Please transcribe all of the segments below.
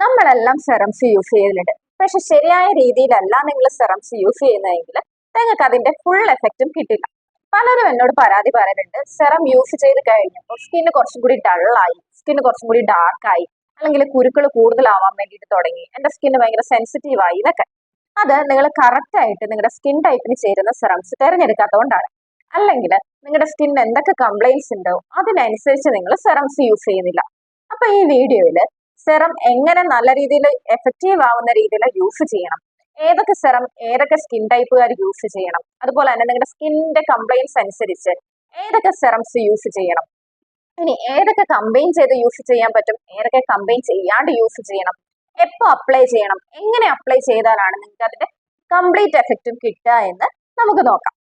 നമ്മളെല്ലാം serums use ചെയ്യുന്നുണ്ട്. പക്ഷെ ശരിയായ രീതിയിലല്ല നിങ്ങൾ സെറംസ് യൂസ് ചെയ്യുന്നതെങ്കിൽ നിങ്ങൾക്ക് അതിന്റെ ഫുൾ എഫക്റ്റും കിട്ടില്ല. പലരും എന്നോട് പരാതി പറയാറുണ്ട്, സെറം യൂസ് ചെയ്ത് കഴിഞ്ഞപ്പോൾ സ്കിന്ന് കുറച്ചും കൂടി ഡള്ളായി, സ്കിന്ന് കുറച്ചും കൂടി ഡാർക്കായി, അല്ലെങ്കിൽ കുരുക്കൾ കൂടുതലാവാൻ വേണ്ടിയിട്ട് തുടങ്ങി, എന്റെ സ്കിന്ന് ഭയങ്കര സെൻസിറ്റീവ് ആയി എന്നൊക്കെ. അത് നിങ്ങൾ കറക്റ്റ് ആയിട്ട് നിങ്ങളുടെ സ്കിൻ ടൈപ്പിന് ചേരുന്ന സെറംസ് തിരഞ്ഞെടുക്കാത്തതുകൊണ്ടാണ്. അല്ലെങ്കിൽ നിങ്ങളുടെ സ്കിന്നിന് എന്തൊക്കെ കംപ്ലൈൻസ് ഉണ്ടോ അതിനനുസരിച്ച് നിങ്ങൾ സെറംസ് യൂസ് ചെയ്യുന്നില്ല. അപ്പൊ ഈ വീഡിയോയിൽ സെറം എങ്ങനെ നല്ല രീതിയിൽ എഫക്റ്റീവ് ആവുന്ന രീതിയിൽ യൂസ് ചെയ്യണം, ഏതൊക്കെ സെറം ഏതൊക്കെ സ്കിൻ ടൈപ്പുകാർ യൂസ് ചെയ്യണം, അതുപോലെ തന്നെ നിങ്ങളുടെ സ്കിന്നിന്റെ കംപ്ലൈൻസ് അനുസരിച്ച് ഏതൊക്കെ സെറംസ് യൂസ് ചെയ്യണം, ഇനി ഏതൊക്കെ കമ്പൈൻ ചെയ്ത് യൂസ് ചെയ്യാൻ പറ്റും, ഏതൊക്കെ കമ്പൈൻ ചെയ്യാണ്ട് യൂസ് ചെയ്യണം, എപ്പോ അപ്ലൈ ചെയ്യണം, എങ്ങനെ അപ്ലൈ ചെയ്താലാണ് നിങ്ങൾക്ക് അതിന്റെ കംപ്ലീറ്റ് എഫക്റ്റും കിട്ടുക എന്ന് നമുക്ക് നോക്കാം.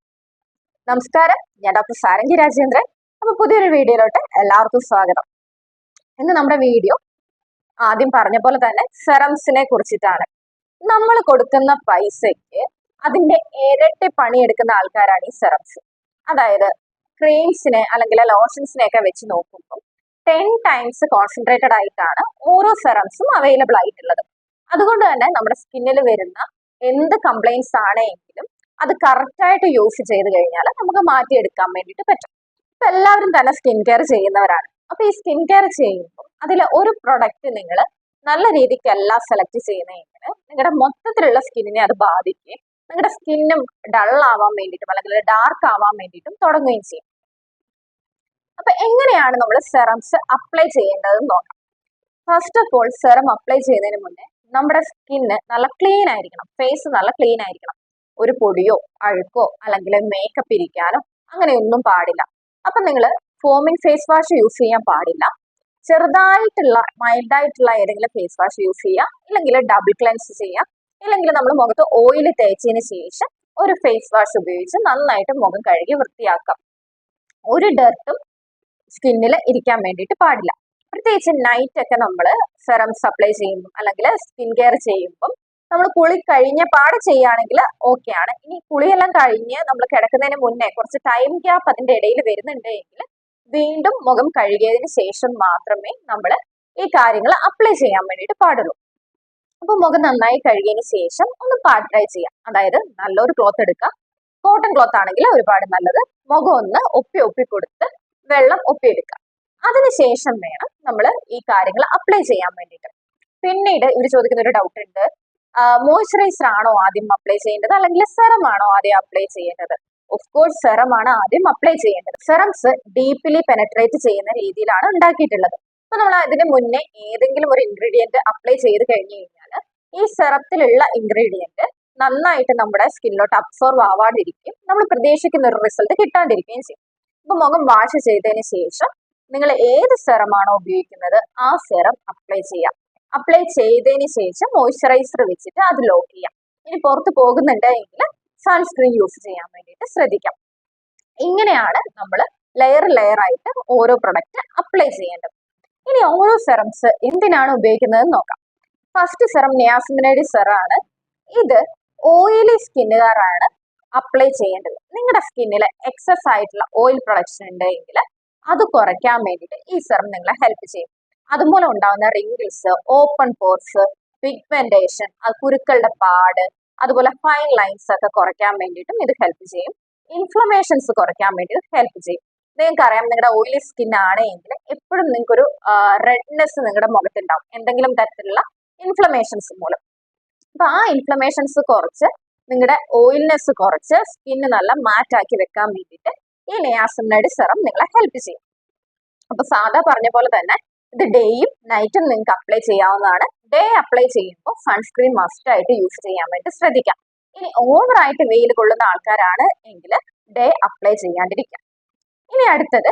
നമസ്കാരം, ഞാൻ ഡോക്ടർ സാരംഗി രാജേന്ദ്രൻ. അപ്പൊ പുതിയൊരു വീഡിയോയിലോട്ട് എല്ലാവർക്കും സ്വാഗതം. ഇന്ന് നമ്മുടെ വീഡിയോ ആദ്യം പറഞ്ഞ പോലെ തന്നെ സെറംസിനെ കുറിച്ചിട്ടാണ്. നമ്മൾ കൊടുക്കുന്ന പൈസയ്ക്ക് അതിന്റെ ഇരട്ടി പണിയെടുക്കുന്ന ആൾക്കാരാണ് ഈ സെറംസ്. അതായത് ക്രീംസിനെ അല്ലെങ്കിൽ ലോഷൻസിനെ ഒക്കെ വെച്ച് നോക്കുമ്പോൾ 10 ടൈംസ് കോൺസെൻട്രേറ്റഡ് ആയിട്ടാണ് ഓരോ സെറംസും അവൈലബിൾ ആയിട്ടുള്ളത്. അതുകൊണ്ട് തന്നെ നമ്മുടെ സ്കിന്നിൽ വരുന്ന എന്ത് കംപ്ലൈൻസ് ആണെങ്കിലും അത് കറക്റ്റ് ആയിട്ട് യൂസ് ചെയ്ത് കഴിഞ്ഞാൽ നമുക്ക് മാറ്റിയെടുക്കാൻ വേണ്ടിയിട്ട് പറ്റും. ഇപ്പൊ എല്ലാവരും തന്നെ സ്കിൻ കെയർ ചെയ്യുന്നവരാണ്. അപ്പൊ ഈ സ്കിൻ കെയർ ചെയ്യുമ്പോൾ അതിൽ ഒരു പ്രൊഡക്റ്റ് നിങ്ങൾ നല്ല രീതിക്കല്ല സെലക്ട് ചെയ്യുന്നതെങ്കിൽ നിങ്ങളുടെ മൊത്തത്തിലുള്ള സ്കിന്നിനെ അത് ബാധിക്കുകയും നിങ്ങളുടെ സ്കിന്നും ഡൾ ആവാൻ വേണ്ടിയിട്ടും അല്ലെങ്കിൽ ഡാർക്ക് ആവാൻ വേണ്ടിയിട്ടും തുടങ്ങുകയും ചെയ്യും. അപ്പൊ എങ്ങനെയാണ് നമ്മൾ സെറംസ് അപ്ലൈ ചെയ്യേണ്ടതെന്ന് നോക്കാം. First of all, serum apply ചെയ്യുന്നതിന് മുന്നേ നമ്മുടെ സ്കിന്ന് നല്ല ക്ലീൻ ആയിരിക്കണം, ഫേസ് നല്ല ക്ലീൻ ആയിരിക്കണം. ഒരു പൊടിയോ അഴുക്കോ അല്ലെങ്കിൽ മേക്കപ്പ് ഇരിക്കാനോ അങ്ങനെയൊന്നും പാടില്ല. അപ്പൊ നിങ്ങൾ ഫോമിംഗ് ഫേസ് വാഷ് യൂസ് ചെയ്യാൻ പാടില്ല. ചെറുതായിട്ടുള്ള മൈൽഡായിട്ടുള്ള ഏതെങ്കിലും ഫേസ് വാഷ് യൂസ് ചെയ്യുക, ഇല്ലെങ്കിൽ ഡബിൾ ക്ലെൻസ് ചെയ്യുക, ഇല്ലെങ്കിൽ നമ്മൾ മുഖത്ത് ഓയിൽ തേച്ചതിന് ശേഷം ഒരു ഫേസ് വാഷ് ഉപയോഗിച്ച് നന്നായിട്ട് മുഖം കഴുകി വൃത്തിയാക്കാം. ഒരു ഡർട്ടും സ്കിന്നിൽ ഇരിക്കാൻ വേണ്ടിയിട്ട് പാടില്ല. പ്രത്യേകിച്ച് നൈറ്റ് ഒക്കെ നമ്മൾ സെറംസ് അപ്ലൈ ചെയ്യുമ്പോൾ അല്ലെങ്കിൽ സ്കിൻ കെയർ ചെയ്യുമ്പോൾ നമ്മൾ കുളി കഴിഞ്ഞ പാട് ചെയ്യുകയാണെങ്കിൽ ഓക്കെ ആണ്. ഇനി കുളിയെല്ലാം കഴിഞ്ഞ് നമ്മൾ കിടക്കുന്നതിന് മുന്നേ കുറച്ച് ടൈം ഗ്യാപ്പ് അതിന്റെ ഇടയിൽ വരുന്നുണ്ടെങ്കിൽ വീണ്ടും മുഖം കഴുകിയതിന് ശേഷം മാത്രമേ നമ്മൾ ഈ കാര്യങ്ങൾ അപ്ലൈ ചെയ്യാൻ വേണ്ടിയിട്ട് പാടുള്ളൂ. അപ്പൊ മുഖം നന്നായി കഴുകിയതിന് ശേഷം ഒന്ന് പാഡ് ഡ്രൈ ചെയ്യാം. അതായത് നല്ലൊരു ക്ലോത്ത് എടുക്കുക, കോട്ടൺ ക്ലോത്ത് ആണെങ്കിൽ ഒരുപാട് നല്ലത്. മുഖം ഒന്ന് ഒപ്പി കൊടുത്ത് വെള്ളം ഒപ്പിയെടുക്കുക. അതിനുശേഷം വേണം നമ്മൾ ഈ കാര്യങ്ങൾ അപ്ലൈ ചെയ്യാൻ വേണ്ടിയിട്ട്. പിന്നീട് ഇവർ ചോദിക്കുന്ന ഒരു ഡൗട്ട് ഉണ്ട്, മോയ്സ്ചറൈസർ ആണോ ആദ്യം അപ്ലൈ ചെയ്യേണ്ടത് അല്ലെങ്കിൽ സെറം ആണോ ആദ്യം അപ്ലൈ ചെയ്യേണ്ടത്? ഓഫ് കോഴ്സ് സെറം ആണ് ആദ്യം അപ്ലൈ ചെയ്യേണ്ടത്. സെറംസ് ഡീപ്ലി പെനട്രേറ്റ് ചെയ്യുന്ന രീതിയിലാണ് ഉണ്ടാക്കിയിട്ടുള്ളത്. അപ്പൊ നമ്മൾ അതിന് മുന്നേ ഏതെങ്കിലും ഒരു ഇൻഗ്രീഡിയന്റ് അപ്ലൈ ചെയ്ത് കഴിഞ്ഞു കഴിഞ്ഞാൽ ഈ സെറത്തിലുള്ള ഇൻഗ്രീഡിയന്റ് നന്നായിട്ട് നമ്മുടെ സ്കിന്നിലോട്ട് അബ്സോർവ് ആവാതിരിക്കും, നമ്മൾ പ്രതീക്ഷിക്കുന്ന ഒരു റിസൾട്ട് കിട്ടാണ്ടിരിക്കുകയും ചെയ്യും. അപ്പൊ മുഖം വാഷ് ചെയ്തതിന് ശേഷം നിങ്ങൾ ഏത് സെറമാണോ ഉപയോഗിക്കുന്നത് ആ സെറം അപ്ലൈ ചെയ്യാം. അപ്ലൈ ചെയ്തതിന് ശേഷം മോയ്സ്ചറൈസർ വെച്ചിട്ട് അത് ലോക്ക് ചെയ്യാം. ഇനി പുറത്ത് പോകുന്നുണ്ടെങ്കിൽ സൺസ്ക്രീൻ യൂസ് ചെയ്യാൻ വേണ്ടിയിട്ട് ശ്രദ്ധിക്കാം. ഇങ്ങനെയാണ് നമ്മൾ ലെയർ ആയിട്ട് ഓരോ പ്രൊഡക്റ്റ് അപ്ലൈ ചെയ്യേണ്ടത്. ഇനി ഓരോ സെറംസ് എന്തിനാണ് ഉപയോഗിക്കുന്നത് നോക്കാം. ഫസ്റ്റ് സെറം നിയാസിനമൈഡ് സെറം ആണ്. ഇത് ഓയിലി സ്കിന്നുകാരാണ് അപ്ലൈ ചെയ്യേണ്ടത്. നിങ്ങളുടെ സ്കിന്നിൽ എക്സസ് ആയിട്ടുള്ള ഓയിൽ പ്രൊഡക്ഷൻ ഉണ്ടെങ്കിൽ അത് കുറയ്ക്കാൻ വേണ്ടിയിട്ട് ഈ സെറം നിങ്ങളെ ഹെൽപ്പ് ചെയ്യും. അതുമൂലം ഉണ്ടാകുന്ന റിങ്കിൾസ്, ഓപ്പൺ പോർസ്, പിഗ്മെന്റേഷൻ, കുരുക്കളുടെ പാട്, അതുപോലെ ഫൈൻ ലൈൻസ് ഒക്കെ കുറയ്ക്കാൻ വേണ്ടിയിട്ടും ഇത് ഹെൽപ്പ് ചെയ്യും. ഇൻഫ്ലമേഷൻസ് കുറയ്ക്കാൻ വേണ്ടിയിട്ട് ഹെൽപ്പ് ചെയ്യും. നിങ്ങൾക്ക് അറിയാം, നിങ്ങളുടെ ഓയിലി സ്കിൻ ആണെങ്കിൽ എപ്പോഴും നിങ്ങൾക്കൊരു റെഡ്നെസ് നിങ്ങളുടെ മുഖത്തുണ്ടാവും, എന്തെങ്കിലും തരത്തിലുള്ള ഇൻഫ്ലമേഷൻസ് മൂലം. അപ്പൊ ആ ഇൻഫ്ലമേഷൻസ് കുറച്ച് നിങ്ങളുടെ ഓയിൽനെസ് കുറച്ച് സ്കിന്ന് നല്ല മാറ്റാക്കി വെക്കാൻ വേണ്ടിയിട്ട് ഈ നിയാസിനമൈഡ് സെറം നിങ്ങളെ ഹെൽപ്പ് ചെയ്യും. അപ്പൊ സാധാ പറഞ്ഞ പോലെ തന്നെ ഇത് ഡേയും നൈറ്റും നിങ്ങൾക്ക് അപ്ലൈ ചെയ്യാവുന്നതാണ്. ഡേ അപ്ലൈ ചെയ്യുമ്പോൾ സൺസ്ക്രീൻ മസ്റ്റ് ആയിട്ട് യൂസ് ചെയ്യാൻ വേണ്ടി ശ്രദ്ധിക്കാം. ഇനി ഓവറായിട്ട് വെയിൽ കൊള്ളുന്ന ആൾക്കാരാണ് എങ്കിൽ ഡേ അപ്ലൈ ചെയ്യാണ്ടിരിക്കാം. ഇനി അടുത്തത്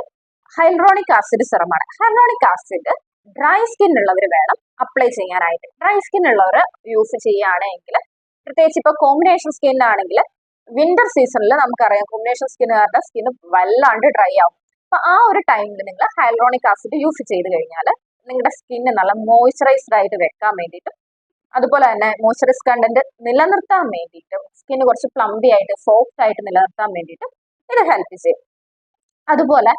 ഹൈലൂറോണിക് ആസിഡ് സെറമാണ്. ഹൈലൂറോണിക് ആസിഡ് ഡ്രൈ സ്കിൻ ഉള്ളവർ വേണം അപ്ലൈ ചെയ്യാനായിട്ട്. ഡ്രൈ സ്കിൻ ഉള്ളവർ യൂസ് ചെയ്യുകയാണെങ്കിൽ, പ്രത്യേകിച്ച് ഇപ്പൊ കോമ്പിനേഷൻ സ്കിൻ ആണെങ്കിൽ വിന്റർ സീസണിൽ നമുക്കറിയാം കോമ്പിനേഷൻ സ്കിന്നുകാരുടെ സ്കിൻ വല്ലാണ്ട് ഡ്രൈ ആവും. അപ്പൊ ആ ഒരു ടൈമിൽ നിങ്ങൾ ഹൈലൂറോണിക് ആസിഡ് യൂസ് ചെയ്ത് കഴിഞ്ഞാൽ നിങ്ങളുടെ സ്കിന്ന് നല്ല മോയ്സ്ചറൈസ്ഡ് ആയിട്ട് വെക്കാൻ വേണ്ടിയിട്ടും അതുപോലെ തന്നെ മോയ്സ്ചറൈസ് കണ്ടന്റ് നിലനിർത്താൻ വേണ്ടിയിട്ടും സ്കിന്ന് കുറച്ച് പ്ലംബി ആയിട്ട് സോഫ്റ്റ് ആയിട്ട് നിലനിർത്താൻ വേണ്ടിയിട്ടും ഇത് ഹെൽപ്പ് ചെയ്യും. അതുപോലെ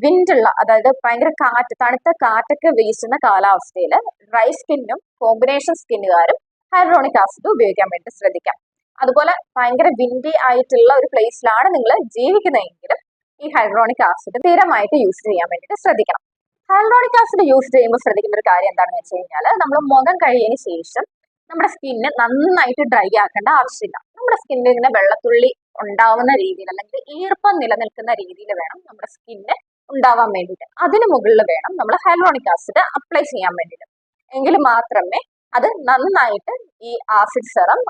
വിൻഡുള്ള, അതായത് ഭയങ്കര കാറ്റ്, തണുത്ത കാറ്റൊക്കെ വീശുന്ന കാലാവസ്ഥയിൽ ഡ്രൈ സ്കിന്നും കോമ്പിനേഷൻ സ്കിന്നുകാരും ഹൈഡ്രോണിക് ആസിഡ് ഉപയോഗിക്കാൻ വേണ്ടി ശ്രദ്ധിക്കാം. അതുപോലെ ഭയങ്കര വിൻഡി ആയിട്ടുള്ള ഒരു പ്ലേസിലാണ് നിങ്ങൾ ജീവിക്കുന്നതെങ്കിലും ഈ ഹൈഡ്രോണിക് ആസിഡ് സ്ഥിരമായിട്ട് യൂസ് ചെയ്യാൻ വേണ്ടിയിട്ട് ശ്രദ്ധിക്കണം. ഹൈഡ്രോണിക് ആസിഡ് യൂസ് ചെയ്യുമ്പോൾ ശ്രദ്ധിക്കുന്ന ഒരു കാര്യം എന്താണെന്ന് വെച്ച് കഴിഞ്ഞാൽ, നമ്മൾ മുഖം കഴിയതിന് ശേഷം നമ്മുടെ സ്കിന്ന് നന്നായിട്ട് ഡ്രൈ ആക്കേണ്ട ആവശ്യമില്ല. നമ്മുടെ സ്കിന്നിൽ ഇങ്ങനെ വെള്ളത്തുള്ളി ഉണ്ടാവുന്ന രീതിയിൽ, അല്ലെങ്കിൽ ഈർപ്പം നിലനിൽക്കുന്ന രീതിയിൽ വേണം നമ്മുടെ സ്കിന്ന് ഉണ്ടാവാൻ വേണ്ടിയിട്ട്. അതിന് മുകളിൽ വേണം നമ്മൾ ഹൈഡ്രോണിക് ആസിഡ് അപ്ലൈ ചെയ്യാൻ വേണ്ടിയിട്ട്. എങ്കിൽ മാത്രമേ അത് നന്നായിട്ട് ഈ ആസിഡ് സെറം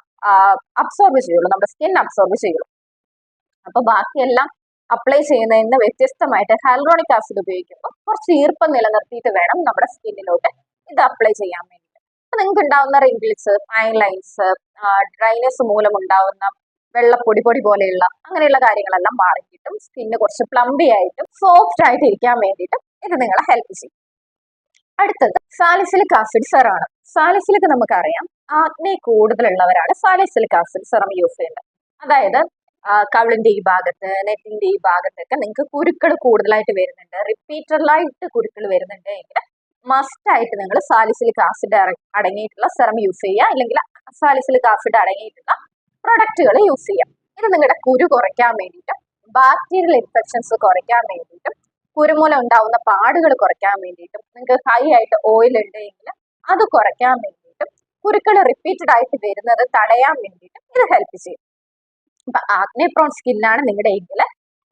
അബ്സോർബ് ചെയ്യുള്ളൂ, നമ്മുടെ സ്കിൻ അബ്സോർബ് ചെയ്യുള്ളൂ. അപ്പൊ ബാക്കിയെല്ലാം അപ്ലൈ ചെയ്യുന്നതിന് വ്യത്യസ്തമായിട്ട് ഹൈഡ്രോണിക് ആസിഡ് ഉപയോഗിക്കുമ്പോൾ കുറച്ച് ഈർപ്പം നിലനിർത്തിയിട്ട് വേണം നമ്മുടെ സ്കിന്നിലോട്ട് ഇത് അപ്ലൈ ചെയ്യാൻ വേണ്ടിയിട്ട്. അപ്പൊ നിങ്ങൾക്ക് ഉണ്ടാവുന്ന റിങ്കിൾസ്, ഫൈൻ ലൈൻസ്, ഡ്രൈനെസ് മൂലം ഉണ്ടാവുന്ന വെള്ളപ്പൊടി പൊടി പോലെയുള്ള അങ്ങനെയുള്ള കാര്യങ്ങളെല്ലാം മാറിക്കിട്ടും. സ്കിന്ന് കുറച്ച് പ്ലംബി ആയിട്ടും സോഫ്റ്റ് ആയിട്ട് ഇരിക്കാൻ വേണ്ടിയിട്ടും ഇത് നിങ്ങളെ ഹെൽപ്പ് ചെയ്യും. അടുത്തത് സാലിസിലിക് ആസിഡ് സെറാണ്. സാലിസിലിക് നമുക്കറിയാം, ആഗ്നേ കൂടുതലുള്ളവരാണ് സാലിസിലിക് ആസിഡ് സെറം യൂസ് ചെയ്യുന്നത്. അതായത് കവിളിന്റെ ഈ ഭാഗത്ത്, നെറ്റിന്റെ ഈ ഭാഗത്തൊക്കെ നിങ്ങൾക്ക് കുരുക്കൾ കൂടുതലായിട്ട് വരുന്നുണ്ട്, റിപ്പീറ്റഡായിട്ട് കുരുക്കൾ വരുന്നുണ്ട് എങ്കിൽ മസ്റ്റ് ആയിട്ട് നിങ്ങൾ സാലിസിലിക് ആസിഡ് അടങ്ങിയിട്ടുള്ള സെറം യൂസ് ചെയ്യുക, അല്ലെങ്കിൽ സാലിസിലിക് ആസിഡ് അടങ്ങിയിട്ടുള്ള പ്രൊഡക്റ്റുകൾ യൂസ് ചെയ്യാം. ഇത് നിങ്ങളുടെ കുരു കുറയ്ക്കാൻ വേണ്ടിയിട്ടും ബാക്ടീരിയൽ ഇൻഫെക്ഷൻസ് കുറയ്ക്കാൻ വേണ്ടിയിട്ടും കുരുമൂലം ഉണ്ടാവുന്ന പാടുകൾ കുറയ്ക്കാൻ വേണ്ടിയിട്ടും, നിങ്ങൾക്ക് ഹൈ ആയിട്ട് ഓയിൽ ഉണ്ടെങ്കിൽ അത് കുറയ്ക്കാൻ വേണ്ടിയിട്ടും കുരുക്കൾ റിപ്പീറ്റഡ് ആയിട്ട് വരുന്നത് തടയാൻ വേണ്ടിയിട്ടും ഇത് ഹെൽപ്പ് ചെയ്യും. അപ്പൊ ആഗ്നേ പ്രോൺ സ്കിന്നാണ് നിങ്ങളുടെ എങ്കിൽ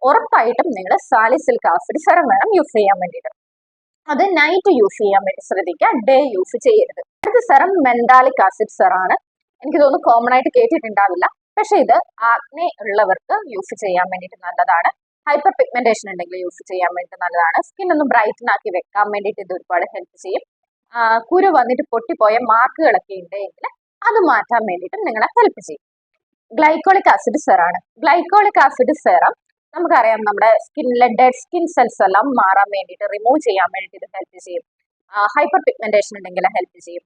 ഉറപ്പായിട്ടും നിങ്ങൾ സാലിസിലിക് ആസിഡ് സെറം വേണം യൂസ് ചെയ്യാൻ വേണ്ടിയിട്ട്. അത് നൈറ്റ് യൂസ് ചെയ്യാൻ വേണ്ടി ശ്രദ്ധിക്കുക, ഡേ യൂസ് ചെയ്യരുത്. അടുത്ത സെറം മെന്താലിക് ആസിഡ് സെറാണ്. എനിക്ക് തോന്നുന്നു കോമൺ ആയിട്ട് കേട്ടിട്ടുണ്ടാവില്ല, പക്ഷെ ഇത് ആഗ്നേ ഉള്ളവർക്ക് യൂസ് ചെയ്യാൻ വേണ്ടിയിട്ട് നല്ലതാണ്. ഹൈപ്പർ പിഗ്മെന്റേഷൻ ഉണ്ടെങ്കിൽ യൂസ് ചെയ്യാൻ വേണ്ടി നല്ലതാണ്. സ്കിൻ ഒന്ന് ബ്രൈറ്റൻ ആക്കി വെക്കാൻ വേണ്ടിയിട്ട് ഇത് ഒരുപാട് ഹെൽപ്പ് ചെയ്യും. കുരു വന്നിട്ട് പൊട്ടിപ്പോയ മാർക്കുകളൊക്കെ ഉണ്ടെങ്കിൽ അത് മാറ്റാൻ വേണ്ടിയിട്ട് നിങ്ങളെ ഹെൽപ്പ് ചെയ്യും. ഗ്ലൈക്കോളിക് ആസിഡ് സെറാണ്. ഗ്ലൈക്കോളിക് ആസിഡ് സെറം നമുക്കറിയാം, നമ്മുടെ സ്കിന്നിലെ ഡെഡ് സ്കിൻ സെൽസ് എല്ലാം മാറാൻ വേണ്ടിയിട്ട്, റിമൂവ് ചെയ്യാൻ വേണ്ടിയിട്ട് ഇത് ഹെൽപ്പ് ചെയ്യും. ഹൈപ്പർ പിഗ്മെന്റേഷൻ ഉണ്ടെങ്കിൽ ഹെൽപ്പ് ചെയ്യും.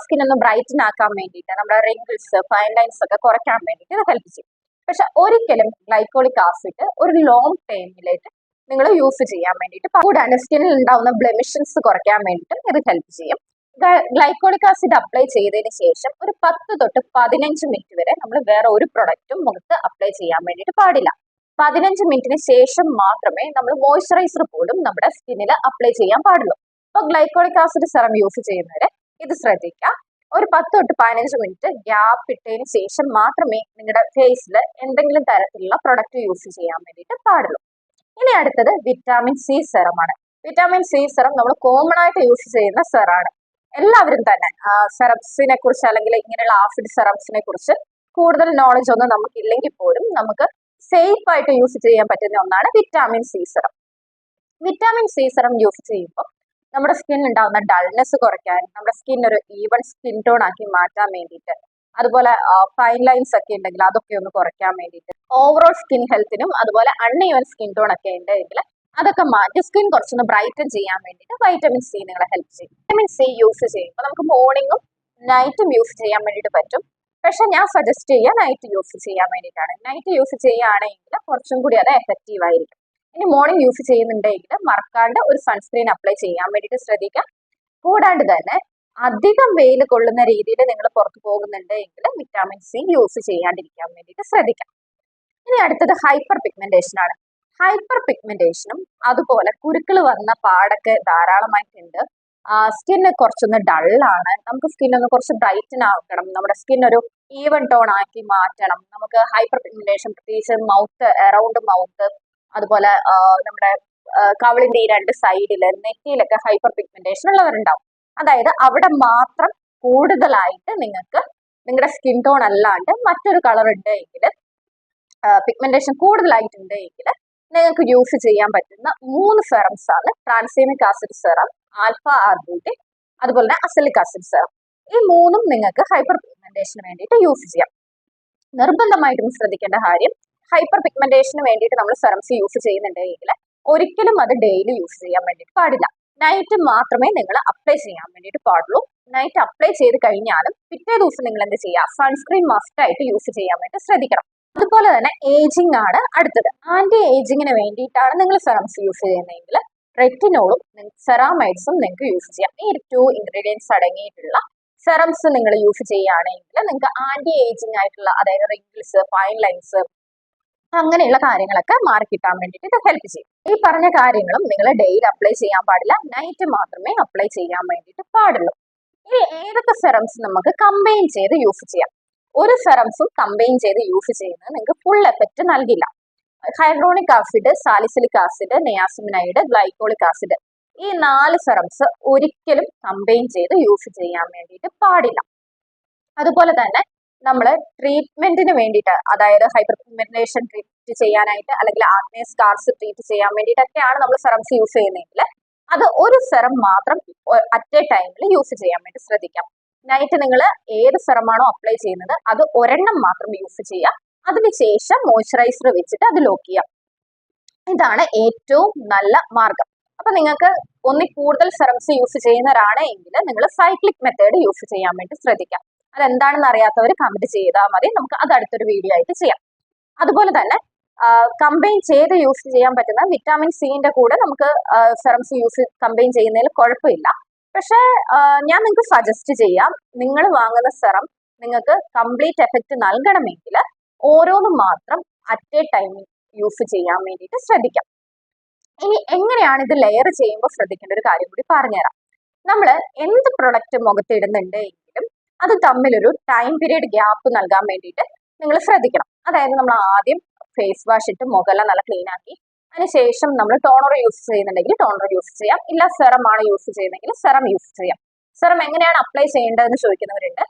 സ്കിൻ ഒന്ന് ബ്രൈറ്റൻ ആക്കാൻ വേണ്ടിയിട്ട്, നമ്മുടെ റിങ്കിൾസ്, ഫൈൻ ലൈൻസ് ഒക്കെ കുറയ്ക്കാൻ വേണ്ടിയിട്ട് ഇത് ഹെൽപ്പ് ചെയ്യും. പക്ഷെ ഒരിക്കലും ഗ്ലൈക്കോളിക് ആസിഡ് ഒരു ലോങ് ടൈമിലേക്ക് നിങ്ങൾ യൂസ് ചെയ്യാൻ വേണ്ടിയിട്ട്, കൂടാണ്ട് സ്കിന്നിൽ ഉണ്ടാവുന്ന ബ്ലെമിഷൻസ് കുറയ്ക്കാൻ വേണ്ടിയിട്ടും ഇത് ഹെൽപ്പ് ചെയ്യും. ഗ്ലൈക്കോളിക് ആസിഡ് അപ്ലൈ ചെയ്തതിന് ശേഷം ഒരു 10 തൊട്ട് 15 മിനിറ്റ് വരെ നമ്മൾ വേറെ ഒരു പ്രൊഡക്റ്റും മുഖത്ത് അപ്ലൈ ചെയ്യാൻ വേണ്ടിയിട്ട് പാടില്ല. 15 മിനിറ്റിന് ശേഷം മാത്രമേ നമ്മൾ മോയ്സ്ചറൈസർ പോലും നമ്മുടെ സ്കിന്നിൽ അപ്ലൈ ചെയ്യാൻ പാടുള്ളൂ. അപ്പൊ ഗ്ലൈക്കോളിക് ആസിഡ് സെറം യൂസ് ചെയ്യുന്നവരെ ഇത് ശ്രദ്ധിക്കാം. ഒരു 10 തൊട്ട് 15 മിനിറ്റ് ഗ്യാപ്പ് ഇട്ടതിന് ശേഷം മാത്രമേ നിങ്ങളുടെ ഫേസിൽ എന്തെങ്കിലും തരത്തിലുള്ള പ്രൊഡക്റ്റ് യൂസ് ചെയ്യാൻ വേണ്ടിയിട്ട് പാടുള്ളൂ. ഇനി അടുത്തത് വിറ്റാമിൻ സി സെറമാണ്. വിറ്റാമിൻ സി സെറം നമ്മൾ കോമൺ ആയിട്ട് യൂസ് ചെയ്യുന്ന സെറാണ്. എല്ലാവരും തന്നെ സെറംസിനെ കുറിച്ച്, അല്ലെങ്കിൽ ഇങ്ങനെയുള്ള ആസിഡ് സെറംസിനെ കുറിച്ച് കൂടുതൽ നോളജ് ഒന്നും നമുക്ക് ഇല്ലെങ്കിൽ പോലും നമുക്ക് സേഫ് ആയിട്ട് യൂസ് ചെയ്യാൻ പറ്റുന്ന ഒന്നാണ് vitamin C serum. Vitamin C serum use ചെയ്യുമ്പോൾ നമ്മുടെ സ്കിൻ ഉണ്ടാകുന്ന ഡൾനെസ് കുറയ്ക്കാൻ, നമ്മുടെ സ്കിൻ ഒരു ഈവൺ സ്കിൻ ടോൺ ആക്കി മാറ്റാൻ വേണ്ടിയിട്ട്, അതുപോലെ ഫൈൻ ലൈൻസ് ഒക്കെ ഉണ്ടെങ്കിൽ അതൊക്കെ ഒന്ന് കുറയ്ക്കാൻ വേണ്ടിയിട്ട്, ഓവറോൾ സ്കിൻ ഹെൽത്തിനും അതുപോലെ അൺഈവൻ സ്കിൻ ടോൺ ഒക്കെ ഉണ്ടെങ്കിൽ അതൊക്കെ മാറ്റി സ്കിൻ കുറച്ചൊന്ന് ബ്രൈറ്റൻ ചെയ്യാൻ വേണ്ടിയിട്ട് വൈറ്റമിൻ സി നിങ്ങളെ ഹെൽപ്പ് ചെയ്യും. വൈറ്റമിൻ സി യൂസ് ചെയ്യുമ്പോൾ നമുക്ക് മോർണിംഗും നൈറ്റും യൂസ് ചെയ്യാൻ വേണ്ടിയിട്ട് പറ്റും. പക്ഷെ ഞാൻ സജസ്റ്റ് ചെയ്യുക നൈറ്റ് യൂസ് ചെയ്യാൻ വേണ്ടിയിട്ടാണ്. നൈറ്റ് യൂസ് ചെയ്യുകയാണെങ്കിൽ കുറച്ചും കൂടി അത് എഫക്റ്റീവ് ആയിരിക്കും. ഇനി മോർണിംഗ് യൂസ് ചെയ്യുന്നുണ്ടെങ്കിൽ മറക്കാണ്ട് ഒരു സൺസ്ക്രീൻ അപ്ലൈ ചെയ്യാൻ വേണ്ടിയിട്ട് ശ്രദ്ധിക്കാം. കൂടാണ്ട് തന്നെ അധികം വെയിൽ കൊള്ളുന്ന രീതിയിൽ നിങ്ങൾ പുറത്തു പോകുന്നുണ്ടെങ്കിൽ വിറ്റാമിൻ സി യൂസ് ചെയ്യാണ്ടിരിക്കാൻ വേണ്ടിയിട്ട് ശ്രദ്ധിക്കാം. ഇനി അടുത്തത് ഹൈപ്പർ പിഗ്മെന്റേഷൻ ആണ്. ഹൈപ്പർ പിഗ്മെന്റേഷനും അതുപോലെ കുരുക്കൾ വന്ന പാടൊക്കെ ധാരാളമായിട്ടുണ്ട്. സ്കിന്ന് കുറച്ചൊന്ന് ഡള്ളാണ്. നമുക്ക് സ്കിൻ ഒന്ന് കുറച്ച് ബ്രൈറ്റൻ ആക്കണം, നമ്മുടെ സ്കിൻ ഒരു ഈവൻ ടോൺ ആക്കി മാറ്റണം. നമുക്ക് ഹൈപ്പർ പിഗ്മെന്റേഷൻ പ്രത്യേകിച്ച് മൗത്ത്, അറൗണ്ട് മൗത്ത്, അതുപോലെ നമ്മുടെ കവിളിന്റെ ഈ 2 സൈഡില്, നെറ്റിയിലൊക്കെ ഹൈപ്പർ പിഗ്മെന്റേഷൻ ഉള്ളവരുണ്ടാവും. അതായത് അവിടെ മാത്രം കൂടുതലായിട്ട് നിങ്ങൾക്ക് നിങ്ങളുടെ സ്കിൻ ടോൺ അല്ലാണ്ട് മറ്റൊരു കളർ ഉണ്ട് എങ്കിൽ, പിഗ്മെന്റേഷൻ കൂടുതലായിട്ടുണ്ട് എങ്കിൽ നിങ്ങൾക്ക് യൂസ് ചെയ്യാൻ പറ്റുന്ന 3 സെറംസ് ആണ് ട്രാൻസെമിക് ആസിഡ് സെറം, ആൽഫ ആർബൂട്ടിൻ, അതുപോലെ തന്നെ അസലിക് ആസിഡ് സെറം. ഈ 3ഉം നിങ്ങൾക്ക് ഹൈപ്പർ പിഗ്മെന്റേഷന് വേണ്ടിയിട്ട് യൂസ് ചെയ്യാം. നിർബന്ധമായിട്ടും ശ്രദ്ധിക്കേണ്ട കാര്യം, ഹൈപ്പർ പിഗ്മെന്റേഷന് വേണ്ടിയിട്ട് നമ്മൾ സെറംസ് യൂസ് ചെയ്യുന്നുണ്ടെങ്കിൽ ഒരിക്കലും അത് ഡെയിലി യൂസ് ചെയ്യാൻ വേണ്ടിയിട്ട് പാടില്ല. നൈറ്റ് മാത്രമേ നിങ്ങൾ അപ്ലൈ ചെയ്യാൻ വേണ്ടിയിട്ട് പാടുള്ളൂ. നൈറ്റ് അപ്ലൈ ചെയ്ത് കഴിഞ്ഞാലും പിറ്റേ ദിവസം നിങ്ങൾ എന്ത് ചെയ്യുക, സൺസ്ക്രീൻ മസ്റ്റ് ആയിട്ട് യൂസ് ചെയ്യാൻ വേണ്ടി ശ്രദ്ധിക്കണം. അതുപോലെ തന്നെ ഏജിങ് ആണ് അടുത്തത്. ആന്റി ഏജിങ്ങിന് വേണ്ടിയിട്ടാണ് നിങ്ങൾ സെറംസ് യൂസ് ചെയ്യുന്നതെങ്കിൽ റെറ്റിനോളും സെറാമൈഡ്സും നിങ്ങൾക്ക് യൂസ് ചെയ്യാം. ഈ 2 ഇൻഗ്രീഡിയൻസ് അടങ്ങിയിട്ടുള്ള സെറംസ് നിങ്ങൾ യൂസ് ചെയ്യുകയാണെങ്കിൽ നിങ്ങൾക്ക് ആന്റി ഏജിങ് ആയിട്ടുള്ള, അതായത് റിങ്കിൾസ്, ഫൈൻ ലൈൻസ്, അങ്ങനെയുള്ള കാര്യങ്ങളൊക്കെ മാറി കിട്ടാൻ വേണ്ടിയിട്ട് ഇത് ഹെൽപ്പ് ചെയ്യും. ഈ പറഞ്ഞ കാര്യങ്ങളും നിങ്ങൾ ഡെയിലി അപ്ലൈ ചെയ്യാൻ പാടില്ല, നൈറ്റ് മാത്രമേ അപ്ലൈ ചെയ്യാൻ വേണ്ടിയിട്ട് പാടുള്ളൂ. ഇനി ഏതൊക്കെ സെറംസ് നമുക്ക് കമ്പൈൻ ചെയ്ത് യൂസ് ചെയ്യാം? ഒരു സെറംസും കമ്പൈൻ ചെയ്ത് യൂസ് ചെയ്യുന്നത് നിങ്ങൾക്ക് ഫുൾ എഫക്റ്റ് നൽകില്ല. Hyaluronic acid, salicylic acid, niacinamide, glycolic acid, ഈ 4 സെറംസ് ഒരിക്കലും കമ്പൈൻ ചെയ്ത് യൂസ് ചെയ്യാൻ വേണ്ടിയിട്ട് പാടില്ല. അതുപോലെ തന്നെ നമ്മൾ ട്രീറ്റ്മെന്റിന് വേണ്ടിയിട്ട്, അതായത് ഹൈപ്പർ പിഗ്മെന്റേഷൻ ട്രീറ്റ് ചെയ്യാനായിട്ട് അല്ലെങ്കിൽ ആക്നെ സ്കാർസ് ട്രീറ്റ് ചെയ്യാൻ വേണ്ടിയിട്ടൊക്കെയാണ് നമ്മൾ സെറംസ് യൂസ് ചെയ്യുന്നതെങ്കിൽ അത് ഒരു സെറം മാത്രം അറ്റ് എ ടൈമിൽ യൂസ് ചെയ്യാൻ വേണ്ടി ശ്രദ്ധിക്കാം. നൈറ്റ് നിങ്ങൾ ഏത് സെറമാണോ അപ്ലൈ ചെയ്യുന്നത് അത് ഒരെണ്ണം മാത്രം യൂസ് ചെയ്യുക. അതിനുശേഷം മോയ്സ്ചറൈസർ വെച്ചിട്ട് അത് ലോക്ക് ചെയ്യാം. ഇതാണ് ഏറ്റവും നല്ല മാർഗം. അപ്പൊ നിങ്ങൾക്ക് ഒന്നിൽ കൂടുതൽ സെറംസ് യൂസ് ചെയ്യുന്നവരാണ് എങ്കിൽ നിങ്ങൾ സൈക്ലിക് മെത്തേഡ് യൂസ് ചെയ്യാൻ വേണ്ടി ശ്രദ്ധിക്കാം. അതെന്താണെന്ന് അറിയാത്തവർ കമന്റ് ചെയ്താൽ മതി, നമുക്ക് അത് അടുത്തൊരു വീഡിയോ ആയിട്ട് ചെയ്യാം. അതുപോലെ തന്നെ കമ്പൈൻ ചെയ്ത് യൂസ് ചെയ്യാൻ പറ്റുന്ന വിറ്റാമിൻ സിന്റെ കൂടെ നമുക്ക് സെറംസ് കമ്പൈൻ ചെയ്യുന്നതിൽ കുഴപ്പമില്ല. പക്ഷെ ഞാൻ നിങ്ങൾക്ക് സജസ്റ്റ് ചെയ്യാം, നിങ്ങൾ വാങ്ങുന്ന സെറം നിങ്ങൾക്ക് കംപ്ലീറ്റ് എഫക്റ്റ് നൽകണമെങ്കിൽ ഓരോന്നും മാത്രം അറ്റ് എ ടൈമിൽ യൂസ് ചെയ്യാൻ വേണ്ടിയിട്ട് ശ്രദ്ധിക്കാം. ഇനി എങ്ങനെയാണ് ഇത് ലെയർ ചെയ്യുമ്പോൾ ശ്രദ്ധിക്കേണ്ട ഒരു കാര്യം കൂടി പറഞ്ഞുതരാം. നമ്മൾ എന്ത് പ്രൊഡക്റ്റ് മുഖത്തിടുന്നുണ്ട് എങ്കിലും അത് തമ്മിലൊരു ടൈം പീരീഡ് ഗ്യാപ്പ് നൽകാൻ വേണ്ടിയിട്ട് നിങ്ങൾ ശ്രദ്ധിക്കണം. അതായത് നമ്മൾ ആദ്യം ഫേസ് വാഷ് ഇട്ട് മുഖമെല്ലാം നല്ല ക്ലീൻ ആക്കി അതിനുശേഷം നമ്മൾ ടോണർ യൂസ് ചെയ്യുന്നുണ്ടെങ്കിൽ ടോണർ യൂസ് ചെയ്യാം, ഇല്ല സെറം ആണ് യൂസ് ചെയ്യുന്നതെങ്കിൽ സെറം യൂസ് ചെയ്യാം. സെറം എങ്ങനെയാണ് അപ്ലൈ ചെയ്യേണ്ടതെന്ന് ചോദിക്കുന്നവരുണ്ട്.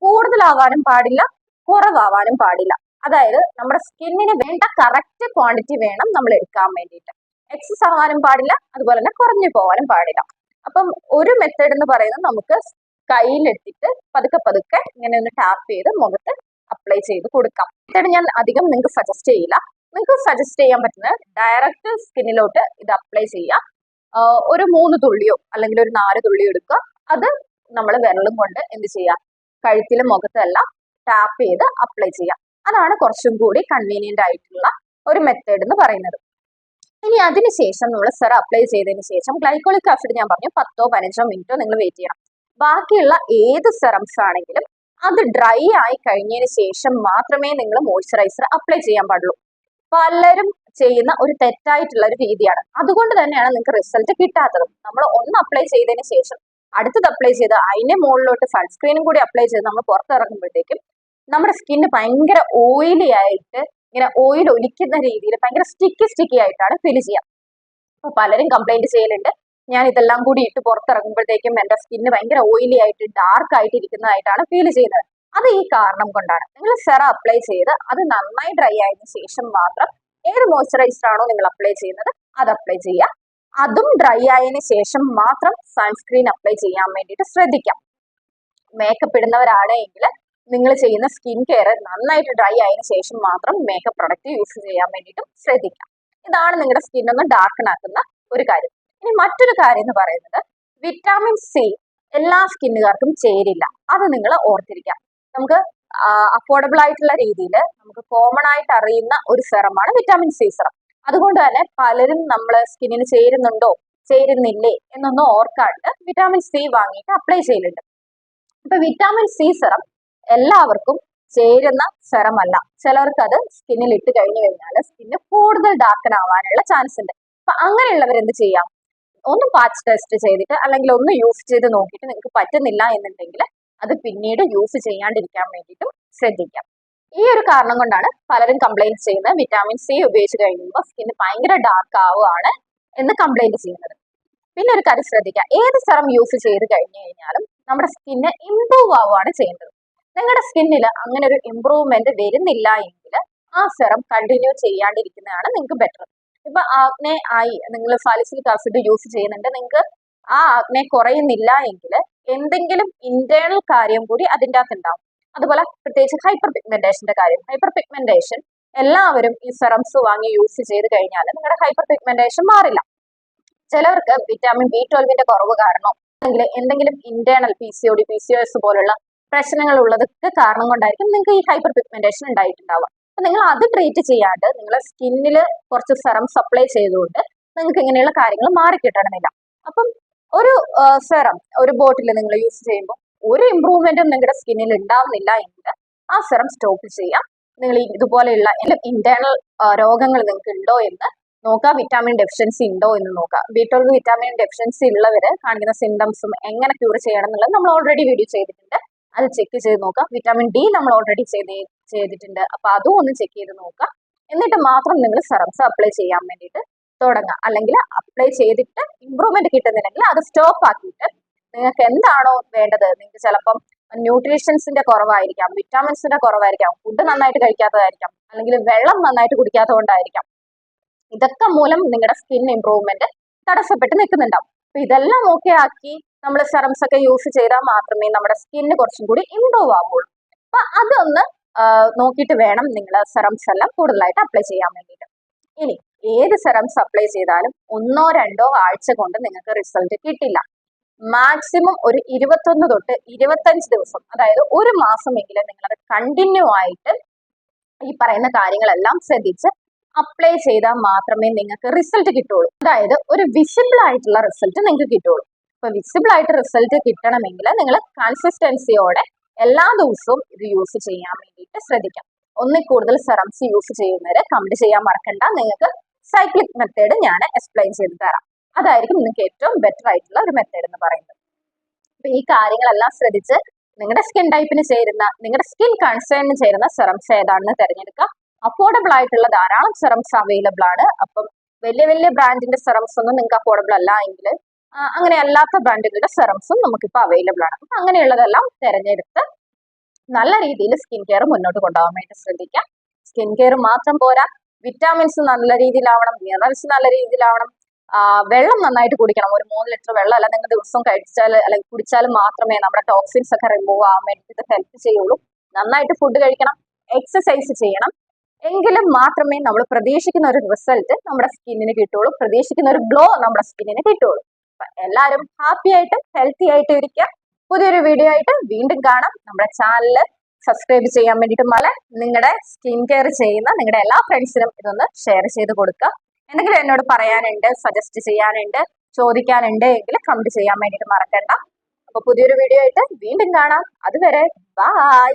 കൂടുതലാവാനും പാടില്ല, കുറവാവാനും പാടില്ല. അതായത് നമ്മുടെ സ്കിന്നിന് വേണ്ട കറക്റ്റ് ക്വാണ്ടിറ്റി വേണം നമ്മൾ എടുക്കാൻ വേണ്ടിയിട്ട്. എക്സസ് ആവാനും പാടില്ല, അതുപോലെ തന്നെ കുറഞ്ഞു പോകാനും പാടില്ല. അപ്പം ഒരു മെത്തേഡ് എന്ന് പറയുന്നത് നമുക്ക് കയ്യിലെടുത്തിട്ട് പതുക്കെ പതുക്കെ ഇങ്ങനെ ഒന്ന് ടാപ്പ് ചെയ്ത് മുഖത്ത് അപ്ലൈ ചെയ്ത് കൊടുക്കാം. മെത്തേഡ് ഞാൻ അധികം നിങ്ങൾക്ക് സജസ്റ്റ് ചെയ്യില്ല. നിങ്ങൾക്ക് സജസ്റ്റ് ചെയ്യാൻ പറ്റുന്നത് ഡയറക്റ്റ് സ്കിന്നിലോട്ട് ഇത് അപ്ലൈ ചെയ്യാം. ഒരു 3 തുള്ളിയോ അല്ലെങ്കിൽ ഒരു 4 തുള്ളിയോ എടുക്കുക. അത് നമ്മൾ വിരലും കൊണ്ട് എന്ത് ചെയ്യാം, കഴുത്തിലും മുഖത്തെല്ലാം ടാപ്പ് ചെയ്ത് അപ്ലൈ ചെയ്യാം. അതാണ് കുറച്ചും കൂടി കൺവീനിയന്റ് ആയിട്ടുള്ള ഒരു മെത്തേഡ് എന്ന് പറയുന്നത്. ഇനി അതിനുശേഷം നമ്മൾ സെറം അപ്ലൈ ചെയ്തതിന് ശേഷം ഗ്ലൈക്കോളിക് ആസിഡ് ഞാൻ പറഞ്ഞു 10-15 മിനിറ്റോ നിങ്ങൾ വെയിറ്റ് ചെയ്യണം. ബാക്കിയുള്ള ഏത് സെറംസ് ആണെങ്കിലും അത് ഡ്രൈ ആയി കഴിഞ്ഞതിന് ശേഷം മാത്രമേ നിങ്ങൾ മോയ്സ്ചറൈസർ അപ്ലൈ ചെയ്യാൻ പാടുള്ളൂ. പലരും ചെയ്യുന്ന ഒരു തെറ്റായിട്ടുള്ള ഒരു രീതിയാണ്. അതുകൊണ്ട് തന്നെയാണ് നിങ്ങൾക്ക് റിസൾട്ട് കിട്ടാത്തത്. നമ്മൾ ഒന്ന് അപ്ലൈ ചെയ്തതിന് ശേഷം അടുത്തത് അപ്ലൈ ചെയ്ത് അതിന്റെ മുകളിലോട്ട് സൺസ്ക്രീനും കൂടി അപ്ലൈ ചെയ്ത് നമ്മൾ പുറത്തിറങ്ങുമ്പോഴത്തേക്കും നമ്മുടെ സ്കിന്ന് ഭയങ്കര ഓയിലി ആയിട്ട്, ഇങ്ങനെ ഓയിൽ ഒലിക്കുന്ന രീതിയിൽ ഭയങ്കര സ്റ്റിക്കി ആയിട്ടാണ് ഫീൽ ചെയ്യുക. അപ്പൊ പലരും കംപ്ലൈന്റ് ചെയ്യലുണ്ട്, ഞാൻ ഇതെല്ലാം കൂടി ഇട്ട് പുറത്തിറങ്ങുമ്പോഴത്തേക്കും എന്റെ സ്കിന്ന് ഭയങ്കര ഓയിലി ആയിട്ട് ഡാർക്ക് ആയിട്ട് ഇരിക്കുന്നതായിട്ടാണ് ഫീൽ ചെയ്യുന്നത്. അത് ഈ കാരണം കൊണ്ടാണ്. നിങ്ങൾ സെറം അപ്ലൈ ചെയ്ത് അത് നന്നായി ഡ്രൈ ആയതിനു ശേഷം മാത്രം ഏത് മോയ്സ്ചറൈസർ ആണോ നിങ്ങൾ അപ്ലൈ ചെയ്യുന്നത് അത് അപ്ലൈ ചെയ്യുക. അതും ഡ്രൈ ആയതിനു ശേഷം മാത്രം സൺസ്ക്രീൻ അപ്ലൈ ചെയ്യാൻ വേണ്ടിയിട്ട് ശ്രദ്ധിക്കാം. മേക്കപ്പ് ഇടുന്നവരാണെങ്കിൽ നിങ്ങൾ ചെയ്യുന്ന സ്കിൻ കെയർ നന്നായിട്ട് ഡ്രൈ ആയതിനു ശേഷം മാത്രം മേക്കപ്പ് പ്രൊഡക്റ്റ് യൂസ് ചെയ്യാൻ വേണ്ടിയിട്ടും ശ്രദ്ധിക്കാം. ഇതാണ് നിങ്ങളുടെ സ്കിൻ ഒന്ന് ഡാർക്കൺ ആക്കുന്ന ഒരു കാര്യം. ഇനി മറ്റൊരു കാര്യം എന്ന് പറയുന്നത്, വിറ്റാമിൻ സി എല്ലാ സ്കിന്നുകാർക്കും ചേരില്ല. അത് നിങ്ങൾ ഓർത്തിരിക്കാം. നമുക്ക് അഫോർഡബിൾ ആയിട്ടുള്ള രീതിയിൽ നമുക്ക് കോമൺ ആയിട്ട് അറിയുന്ന ഒരു സെറമാണ് വിറ്റാമിൻ സി സെറം. അതുകൊണ്ട് തന്നെ പലരും നമ്മളെ സ്കിന്നിന് ചേരുന്നുണ്ടോ ചേരുന്നില്ലേ എന്നൊന്നും ഓർക്കാണ്ട് വിറ്റാമിൻ സി വാങ്ങിയിട്ട് അപ്ലൈ ചെയ്യലുണ്ട്. ഇപ്പൊ വിറ്റാമിൻ സി സെറം എല്ലാവർക്കും ചേരുന്ന സെറം അല്ല. ചിലർക്ക് അത് സ്കിന്നിൽ ഇട്ട് കഴിഞ്ഞു കഴിഞ്ഞാൽ സ്കിന്ന് കൂടുതൽ ഡാർക്കൻ ആവാനുള്ള ചാൻസ് ഉണ്ട്. അപ്പൊ അങ്ങനെയുള്ളവർ എന്ത് ചെയ്യാം, ഒന്ന് പാച്ച് ടെസ്റ്റ് ചെയ്തിട്ട് അല്ലെങ്കിൽ ഒന്ന് യൂസ് ചെയ്ത് നോക്കിയിട്ട് നിങ്ങൾക്ക് പറ്റുന്നില്ല എന്നുണ്ടെങ്കിൽ അത് പിന്നീട് യൂസ് ചെയ്യാണ്ടിരിക്കാൻ വേണ്ടിയിട്ടും ശ്രദ്ധിക്കാം. ഈ ഒരു കാരണം കൊണ്ടാണ് പലരും കംപ്ലൈന്റ് ചെയ്യുന്നത് വിറ്റാമിൻ സി ഉപയോഗിച്ച് കഴിയുമ്പോൾ സ്കിന്ന് ഭയങ്കര ഡാർക്ക് ആവുകയാണ് എന്ന് കംപ്ലൈന്റ് ചെയ്യുന്നത്. പിന്നെ ഒരു കാര്യം ശ്രദ്ധിക്കുക, ഏത് സെറം യൂസ് ചെയ്ത് കഴിഞ്ഞു കഴിഞ്ഞാലും നമ്മുടെ സ്കിന്ന് ഇംപ്രൂവ് ആവുകയാണ് ചെയ്യുന്നത്. നിങ്ങളുടെ സ്കിന്നിൽ അങ്ങനെ ഒരു ഇംപ്രൂവ്മെന്റ് വരുന്നില്ല എങ്കിൽ ആ സെറം കണ്ടിന്യൂ ചെയ്യാണ്ടിരിക്കുന്നതാണ് നിങ്ങൾക്ക് ബെറ്റർ. ഇപ്പൊ ആഗ്നെ ആയി നിങ്ങൾ സാലിസിലിക് ആസിഡ് യൂസ് ചെയ്യുന്നുണ്ട്, നിങ്ങൾക്ക് ആ ആഗ്നെ കുറയുന്നില്ല എങ്കിൽ എന്തെങ്കിലും ഇന്റേണൽ കാര്യം കൂടി അതിൻ്റെ അകത്ത് ഉണ്ടാവും. അതുപോലെ പ്രത്യേകിച്ച് ഹൈപ്പർ പിഗ്മെന്റേഷന്റെ കാര്യം. ഹൈപ്പർ പിഗ്മെന്റേഷൻ എല്ലാവരും ഈ സെറംസ് വാങ്ങി യൂസ് ചെയ്ത് കഴിഞ്ഞാൽ നിങ്ങളുടെ ഹൈപ്പർ പിഗ്മെന്റേഷൻ മാറില്ല. ചിലവർക്ക് വിറ്റാമിൻ B12 കുറവ് കാരണോ അല്ലെങ്കിൽ എന്തെങ്കിലും ഇന്റേണൽ PCOD PCOS പോലുള്ള പ്രശ്നങ്ങൾ ഉള്ളതൊക്കെ കാരണം കൊണ്ടായിരിക്കും നിങ്ങൾക്ക് ഈ ഹൈപ്പർ പിഗ്മെന്റേഷൻ ഉണ്ടായിട്ടുണ്ടാവുക. നിങ്ങൾ അത് ട്രീറ്റ് ചെയ്യാണ്ട് നിങ്ങളെ സ്കിന്നിൽ കുറച്ച് സെറംസ് അപ്ലൈ ചെയ്തുകൊണ്ട് നിങ്ങൾക്ക് ഇങ്ങനെയുള്ള കാര്യങ്ങൾ മാറി കിട്ടണമെന്നില്ല. അപ്പം ഒരു സെറം ഒരു ബോട്ടിൽ നിങ്ങൾ യൂസ് ചെയ്യുമ്പോൾ ഒരു ഇമ്പ്രൂവ്മെന്റും നിങ്ങളുടെ സ്കിന്നിൽ ഉണ്ടാവുന്നില്ല എങ്കിൽ ആ സെറം സ്റ്റോപ്പ് ചെയ്യാം. നിങ്ങൾ ഇതുപോലെയുള്ള ഇന്റേണൽ രോഗങ്ങൾ നിങ്ങൾക്ക് ഉണ്ടോ എന്ന് നോക്കുക, വിറ്റാമിൻ ഡെഫിഷ്യൻസി ഉണ്ടോ എന്ന് നോക്കുക. B12 വിറ്റാമിൻ ഡെഫിഷ്യൻസി ഉള്ളവര് കാണിക്കുന്ന സിംറ്റംസും എങ്ങനെ ക്യൂർ ചെയ്യണം എന്നുള്ളത് നമ്മൾ ഓൾറെഡി വീഡിയോ ചെയ്തിട്ടുണ്ട്, അത് ചെക്ക് ചെയ്ത് നോക്കുക. വിറ്റാമിൻ D നമ്മൾ ഓൾറെഡി ചെയ്തിട്ടുണ്ട്, അപ്പൊ അതും ഒന്ന് ചെക്ക് ചെയ്ത് നോക്കുക. എന്നിട്ട് മാത്രം നിങ്ങൾ സെറംസ് അപ്ലൈ ചെയ്യാൻ വേണ്ടിയിട്ട് തുടങ്ങുക. അല്ലെങ്കിൽ അപ്ലൈ ചെയ്തിട്ട് ഇമ്പ്രൂവ്മെന്റ് കിട്ടുന്നില്ലെങ്കിൽ അത് സ്റ്റോപ്പ് ആക്കിയിട്ട് നിങ്ങൾക്ക് എന്താണോ വേണ്ടത്, നിങ്ങൾക്ക് ചിലപ്പം ന്യൂട്രീഷൻസിന്റെ കുറവായിരിക്കാം, വിറ്റാമിൻസിന്റെ കുറവായിരിക്കാം, ഫുഡ് നന്നായിട്ട് കഴിക്കാത്തതായിരിക്കാം, അല്ലെങ്കിൽ വെള്ളം നന്നായിട്ട് കുടിക്കാത്തതുകൊണ്ടായിരിക്കാം. ഇതൊക്കെ മൂലം നിങ്ങളുടെ സ്കിൻ ഇമ്പ്രൂവ്മെന്റ് തടസ്സപ്പെട്ട് നിൽക്കുന്നുണ്ടാവും. അപ്പൊ ഇതെല്ലാം ഓക്കെ ആക്കി നമ്മൾ സെറംസ് ഒക്കെ യൂസ് ചെയ്താൽ മാത്രമേ നമ്മുടെ സ്കിന്ന് കുറച്ചും കൂടി ഇമ്പ്രൂവ് ആവുള്ളൂ. അപ്പൊ അതൊന്ന് നോക്കിയിട്ട് വേണം നിങ്ങൾ സെറംസ് എല്ലാം കൂടുതലായിട്ട് അപ്ലൈ ചെയ്യാൻ വേണ്ടിയിട്ട്. ഇനി ഏത് സെറംസ് അപ്ലൈ ചെയ്താലും 1-2 ആഴ്ച കൊണ്ട് നിങ്ങൾക്ക് റിസൾട്ട് കിട്ടില്ല. മാക്സിമം ഒരു 21 തൊട്ട് 25 ദിവസം, അതായത് ഒരു മാസമെങ്കിലും നിങ്ങളത് കണ്ടിന്യൂ ആയിട്ട് ഈ പറയുന്ന കാര്യങ്ങളെല്ലാം ശ്രദ്ധിച്ച് അപ്ലൈ ചെയ്താൽ മാത്രമേ നിങ്ങൾക്ക് റിസൾട്ട് കിട്ടുള്ളൂ. അതായത് ഒരു വിസിബിൾ ആയിട്ടുള്ള റിസൾട്ട് നിങ്ങൾക്ക് കിട്ടുള്ളൂ. അപ്പൊ വിസിബിൾ ആയിട്ട് റിസൾട്ട് കിട്ടണമെങ്കിൽ നിങ്ങൾ കൺസിസ്റ്റൻസിയോടെ എല്ലാ ദിവസവും ഇത് യൂസ് ചെയ്യാൻ വേണ്ടിയിട്ട് ശ്രദ്ധിക്കാം. ഒന്നിൽ കൂടുതൽ സെറംസ് യൂസ് ചെയ്യുന്നവരെ കമന്റ് ചെയ്യാൻ മറക്കണ്ട. നിങ്ങൾക്ക് സൈക്ലിക് മെത്തേഡ് ഞാൻ എക്സ്പ്ലെയിൻ ചെയ്ത് തരാം. അതായിരിക്കും നിങ്ങൾക്ക് ഏറ്റവും ബെറ്റർ ആയിട്ടുള്ള ഒരു മെത്തേഡ് എന്ന് പറയുന്നത്. അപ്പൊ ഈ കാര്യങ്ങളെല്ലാം ശ്രദ്ധിച്ച് നിങ്ങളുടെ സ്കിൻ ടൈപ്പിന് ചേരുന്ന, നിങ്ങളുടെ സ്കിൻ കൺസേണിന് ചേരുന്ന സെറംസ് ഏതാണെന്ന് തിരഞ്ഞെടുക്കുക. അഫോർഡബിൾ ആയിട്ടുള്ള ധാരാളം സെറംസ് അവൈലബിൾ ആണ്. അപ്പം വലിയ വലിയ ബ്രാൻഡിന്റെ സെറംസ് ഒന്നും നിങ്ങൾക്ക് അഫോർഡബിൾ അല്ല എങ്കിൽ അങ്ങനെ അല്ലാത്ത ബ്രാൻഡുകളുടെ സെറംസും നമുക്കിപ്പോൾ അവൈലബിൾ ആണ്. അപ്പൊ അങ്ങനെയുള്ളതെല്ലാം തിരഞ്ഞെടുത്ത് നല്ല രീതിയിൽ സ്കിൻ കെയർ മുന്നോട്ട് കൊണ്ടുപോകാൻ വേണ്ടി ശ്രദ്ധിക്കാം. സ്കിൻ കെയർ മാത്രം പോരാ, വിറ്റാമിൻസ് നല്ല രീതിയിലാവണം, മിനറൽസ് നല്ല രീതിയിലാവണം, വെള്ളം നന്നായിട്ട് കുടിക്കണം. ഒരു 3 ലിറ്റർ വെള്ളം അല്ല നിങ്ങൾ ദിവസം കഴിച്ചാൽ അല്ലെങ്കിൽ കുടിച്ചാൽ മാത്രമേ നമ്മുടെ ടോക്സിൻസ് ഒക്കെ റിമൂവ് ആവാൻ വേണ്ടിയിട്ട് ഹെൽപ്പ് ചെയ്യുള്ളൂ. നന്നായിട്ട് ഫുഡ് കഴിക്കണം, എക്സസൈസ് ചെയ്യണം. എങ്കിലും മാത്രമേ നമ്മൾ പ്രതീക്ഷിക്കുന്ന ഒരു റിസൾട്ട് നമ്മുടെ സ്കിന്നിന് കിട്ടുള്ളൂ, പ്രതീക്ഷിക്കുന്ന ഒരു ഗ്ലോ നമ്മുടെ സ്കിന്നിന് കിട്ടുള്ളൂ. എല്ലാവരും ഹാപ്പി ആയിട്ട് ഹെൽത്തി ആയിട്ട് ഇരിക്കുക. പുതിയൊരു വീഡിയോ ആയിട്ട് വീണ്ടും കാണാം. നമ്മുടെ ചാനൽ സബ്സ്ക്രൈബ് ചെയ്യാൻ വേണ്ടിയിട്ട് നിങ്ങളുടെ സ്കിൻ കെയർ ചെയ്യുന്ന നിങ്ങളുടെ എല്ലാ ഫ്രണ്ട്സിനും ഇതൊന്ന് ഷെയർ ചെയ്ത് കൊടുക്കുക. എന്തെങ്കിലും എന്നോട് പറയാനുണ്ട്, സജസ്റ്റ് ചെയ്യാനുണ്ട്, ചോദിക്കാനുണ്ട് എങ്കിൽ കമന്റ് ചെയ്യാൻ വേണ്ടിയിട്ട് മറക്കണ്ട. അപ്പൊ പുതിയൊരു വീഡിയോ ആയിട്ട് വീണ്ടും കാണാം. അതുവരെ ബൈ.